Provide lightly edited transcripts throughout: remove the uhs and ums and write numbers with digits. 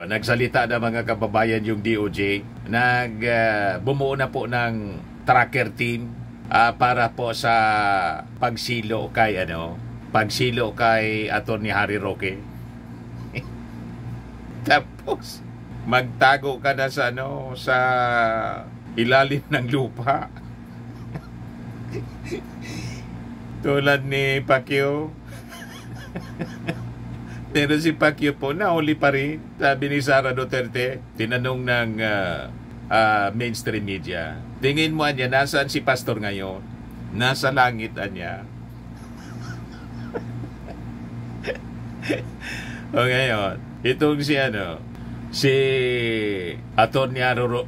Nagsalita na mga kababayan yung DOJ. Bumuo na po ng tracker team para po sa pagsilo kay Atty. Harry Roque. Tapos magtago ka na sa ilalim ng lupa. Tulad ni Pacquiao. Pero si Pacquiao po nahuli pa rin. Sabi ni Sara Duterte, tinanong ng mainstream media, tingin mo niya, nasaan si Pastor ngayon? Nasa langit niya. O ngayon, itong si Atty.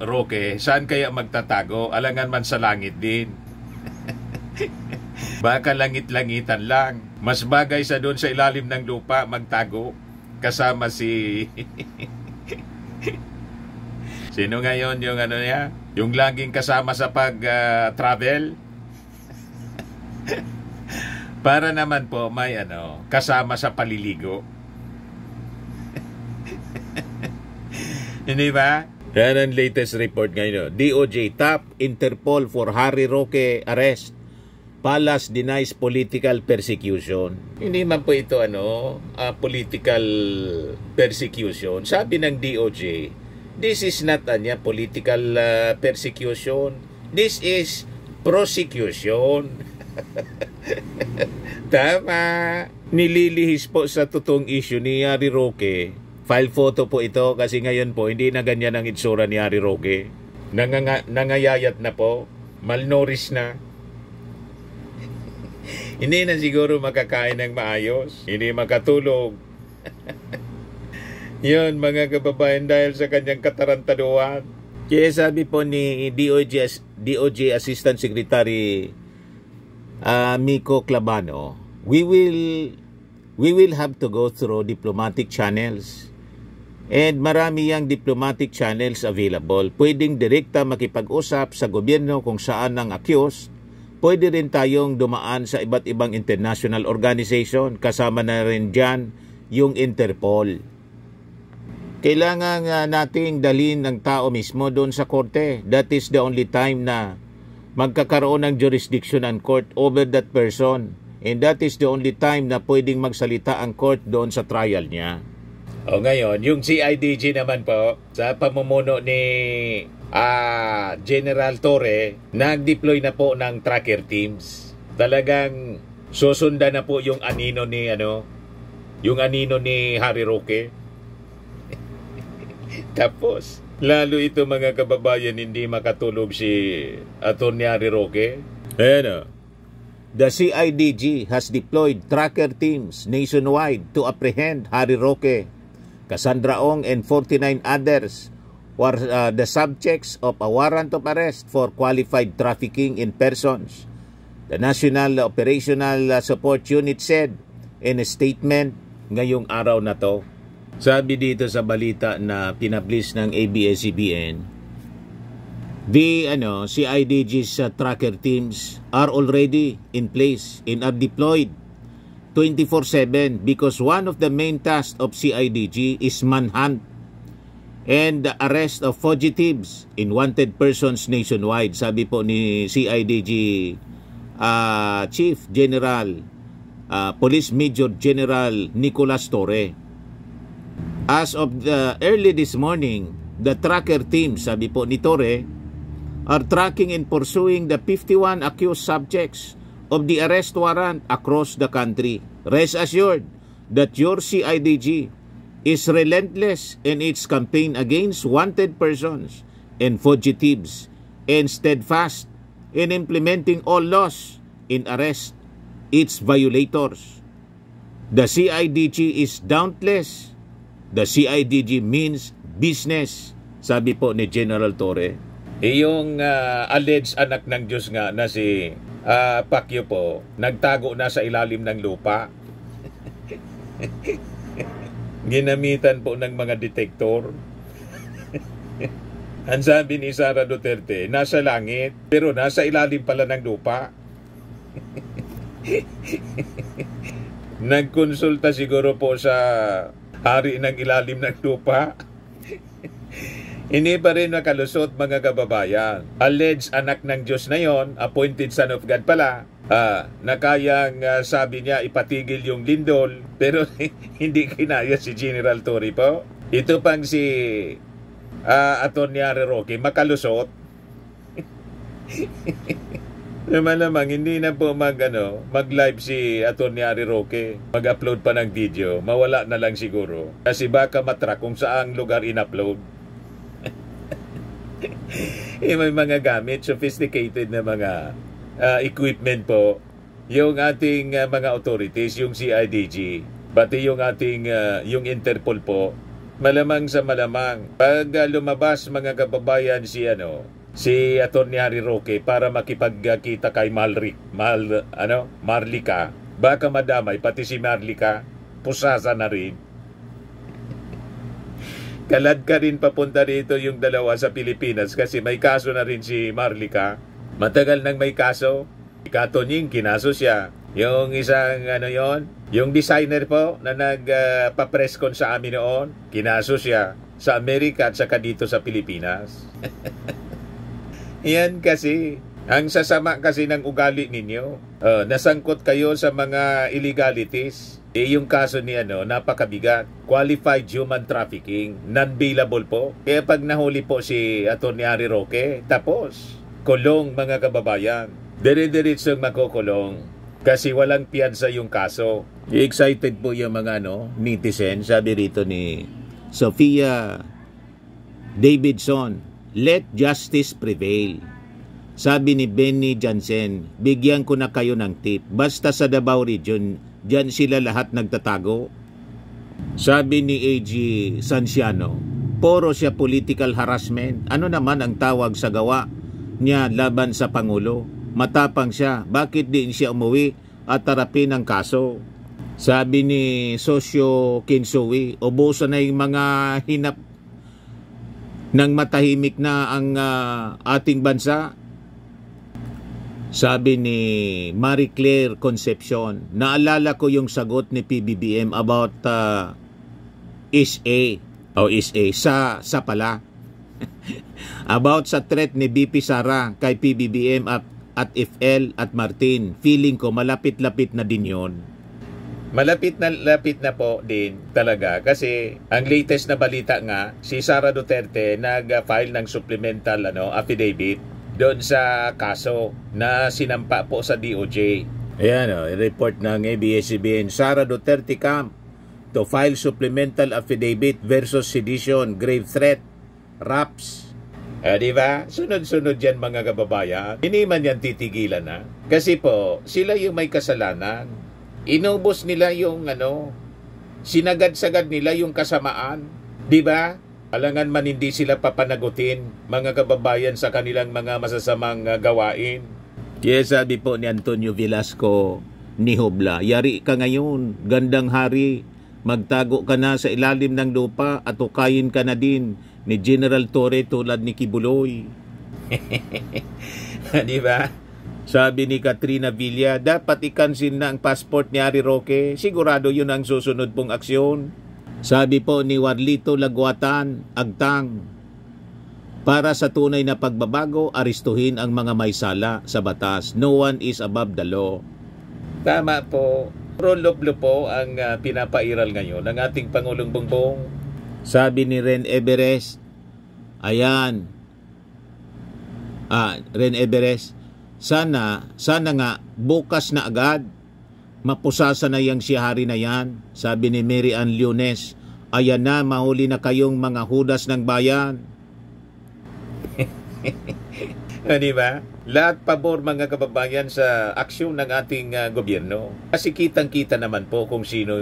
Roque, saan kaya magtatago? Alangan man sa langit din. Baka langit-langitan lang. Mas bagay sa doon sa ilalim ng lupa magtago kasama si sino ngayon yung niya? Yung laging kasama sa pag-travel. Para naman po may kasama sa paliligo. Hindi ba? Yan ang latest report ngayon. DOJ top Interpol for Harry Roque arrest. Palace denies political persecution. Hindi man po ito political persecution. Sabi ng DOJ, this is not political persecution. This is prosecution. Tama. Nililihis po sa totoong issue ni Harry Roque. File photo po ito kasi ngayon po hindi na ganyan ang itsura ni Harry Roque. Nangayayat na po. Malnourished na. Hindi na siguro makakain ng maayos. Hindi makatulog. Yun mga kababayan dahil sa kanyang katarantaduhan. Kaya sabi po ni DOJ Assistant Secretary Miko Clabano, we will have to go through diplomatic channels. And marami yang diplomatic channels available. Pwedeng direkta makipag-usap sa gobyerno kung saan ang accused. Pwede rin tayong dumaan sa iba't ibang international organization. Kasama na rin dyan yung Interpol. Kailangan nating dalhin ng tao mismo doon sa korte. That is the only time na magkakaroon ng jurisdiction ang court over that person. And that is the only time na pwedeng magsalita ang court doon sa trial niya. O ngayon, yung CIDG naman po, sa pamumuno ni General Torre, nag-deploy na po ng tracker teams. Talagang susundan na po yung anino ni Harry Roque. Tapos, lalo ito mga kababayan, hindi makatulog si Atty. Harry Roque. Ayan The CIDG has deployed tracker teams nationwide to apprehend Harry Roque, Cassandra Ong, and 49 others were the subjects of a warrant of arrest for qualified trafficking in persons. The National Operational Support Unit said in a statement ngayong araw na to. Sabi dito sa balita na pinablis ng ABS-CBN, the CIDG's tracker teams are already in place and are deployed 24/7 because one of the main tasks of CIDG is manhunt and the arrest of fugitives in wanted persons nationwide. Sabi po ni CIDG Chief General Police Major General Nicolas Torre. As of early this morning, the tracker team, sabi po ni Torre, are tracking and pursuing the 51 accused subjects of the arrest warrant across the country. Rest assured that your CIDG is relentless in its campaign against wanted persons and fugitives and steadfast in implementing all laws in arrest its violators. The CIDG is dauntless. The CIDG means business, sabi po ni General Torre. Yung alleged anak ng Diyos nga na si Pacquiao po, nagtago na sa ilalim ng lupa. Ginamitan po ng mga detektor. Ang sabi ni Sara Duterte, nasa langit, pero nasa ilalim pala ng lupa. Nagkonsulta siguro po sa hari ng ilalim ng lupa. Hindi pa rin makalusot mga kababayan. Alleged anak ng Diyos na yon, appointed son of God pala, na kayang sabi niya ipatigil yung lindol, pero hindi kinaya si General Torre po. Ito pang si Atty. Roque makalusot. Malamang hindi na po mag-live si Atty. Roque, mag-upload pa ng video, mawala na lang siguro. Kasi baka matrack kung saang lugar in-upload. May mga gamit, sophisticated na mga equipment po yung ating mga authorities, yung CIDG, pati yung ating yung Interpol po. Malamang sa malamang pag lumabas mga kababayan si Atty. Roque para makipagkita kay Marlica, baka madamay pati si Marlica, pusasa na rin. Kalad ka rin papunta dito yung dalawa sa Pilipinas kasi may kaso na rin si Marlica. Matagal nang may kaso. Katoning kinaso siya. Yung isang yung designer po na nagpa-press con sa amin noon, kinaso siya sa Amerika at saka dito sa Pilipinas. Yan kasi, ang sasama kasi ng ugali ninyo. Nasangkot kayo sa mga illegalities. Yung kaso ni napakabigat. Qualified human trafficking, non-bailable po. Kaya pag nahuli po si Atty. Roque, tapos kulong mga kababayan. Dire-diretsong makukulong kasi walang piyansa yung kaso. Excited po yung mga netizen. Sabi rito ni Sophia Davidson, let justice prevail. Sabi ni Benny Jansen, bigyan ko na kayo ng tip. Basta sa Davao Region, dyan sila lahat nagtatago. Sabi ni AG Sanciano, puro siya political harassment. Ano naman ang tawag sa gawa niya laban sa Pangulo? Matapang siya. Bakit din siya umuwi at tarapin ang kaso? Sabi ni Sosyo Kinsuwi, ubusan na yung mga hinap ng matahimik na ang ating bansa. Sabi ni Marie Claire Concepcion, naalala ko yung sagot ni PBBM about SA sa pala. About sa threat ni BP Sara kay PBBM at FL at Martin. Feeling ko malapit-lapit na din yon. Malapit na po din talaga kasi ang latest na balita nga, si Sara Duterte nag-file ng supplemental affidavit doon sa kaso na sinampa po sa DOJ. Ayan report ng ABS-CBN, Sara Duterte camp to file supplemental affidavit versus sedition, grave threat, RAPS. Diba? Sunod-sunod yan mga kababayan. Hindi man yan titigilan na. Kasi po, sila yung may kasalanan. Inubos nila yung sinagad-sagad nila yung kasamaan. Diba? Alangan man hindi sila papanagutin mga kababayan sa kanilang mga masasamang gawain. Kaya sabi po ni Antonio Velasco ni Hobla, yari ka ngayon, gandang hari, magtago ka na sa ilalim ng lupa at ukayin ka na din ni General Torre tulad ni Kibuloy. Diba? Sabi ni Katrina Villa, dapat ikansin na ang passport ni Harry Roque, sigurado yun ang susunod pong aksyon. Sabi po ni Warlito Laguatan, Agtang, para sa tunay na pagbabago, aristuhin ang mga may sala sa batas. No one is above the law. Tama po. Pro-loblo po ang pinapairal ngayon ng ating Pangulong Bongbong. Sabi ni Ren Everest, ayan, Ren Everest, sana nga bukas na agad mapusasa na yang si hari na yan. Sabi ni Mary Ann Lunes, ayan na, mahuli na kayong mga hudas ng bayan. Diba? Lahat pabor mga kababayan sa aksyon ng ating gobyerno. Kasi kitang-kita naman po kung sino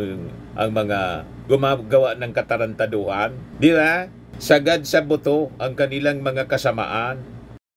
ang mga gumagawa ng katarantaduhan. Diba? Sagad sa buto ang kanilang mga kasamaan.